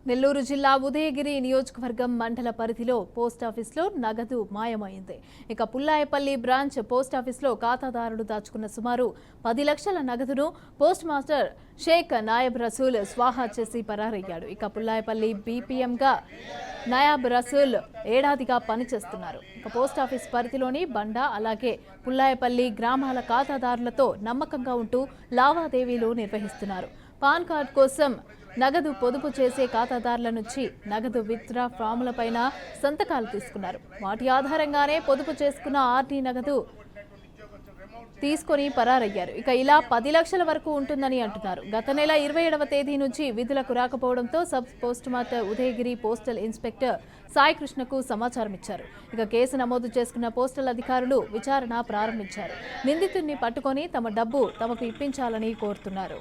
నెల్లూరు జిల్లా ఉదయగిరి నియోజకవర్గం మండల పరిధిలో పోస్టాఫీస్లో నగదు మాయమైంది. ఇక పుల్లాయపల్లి బ్రాంచ్ పోస్టాఫీస్లో ఖాతాదారుడు దాచుకున్న సుమారు 10 లక్షల నగదును పోస్ట్ మాస్టర్ షేక్ నాయబ్ రసూల్ స్వాహా చేసి పరారయ్యాడు. ఇక పుల్లాయపల్లి బీపీఎంగా నాయబ్ రసూల్ ఏడాదిగా పనిచేస్తున్నారు. ఇక పోస్టాఫీస్ పరిధిలోని బండ అలాగే పుల్లాయపల్లి గ్రామాల ఖాతాదారులతో నమ్మకంగా ఉంటూ లావాదేవీలు నిర్వహిస్తున్నారు. పాన్ కార్డ్ కోసం నగదు పొదుపు చేసే ఖాతాదారుల నుంచి నగదు విత్డ్రా ఫాములపైన సంతకాలు తీసుకున్నారు. వాటి ఆధారంగానే పొదుపు చేసుకున్న ఆర్టీ నగదు తీసుకొని పరారయ్యారు. ఇక ఇలా 10 లక్షల వరకు ఉంటుందని అంటున్నారు. గత నెల 27వ తేదీ నుంచి విధులకు రాకపోవడంతో sub post master Udayagiri postal inspector Sai కృష్ణకు సమాచారం ఇచ్చారు. ఇక కేసు నమోదు చేసుకున్న పోస్టల్ అధికారులు విచారణ ప్రారంభించారు. నిందితుడిని పట్టుకొని తమ డబ్బు తమకు ఇప్పించాలని కోరుతున్నారు.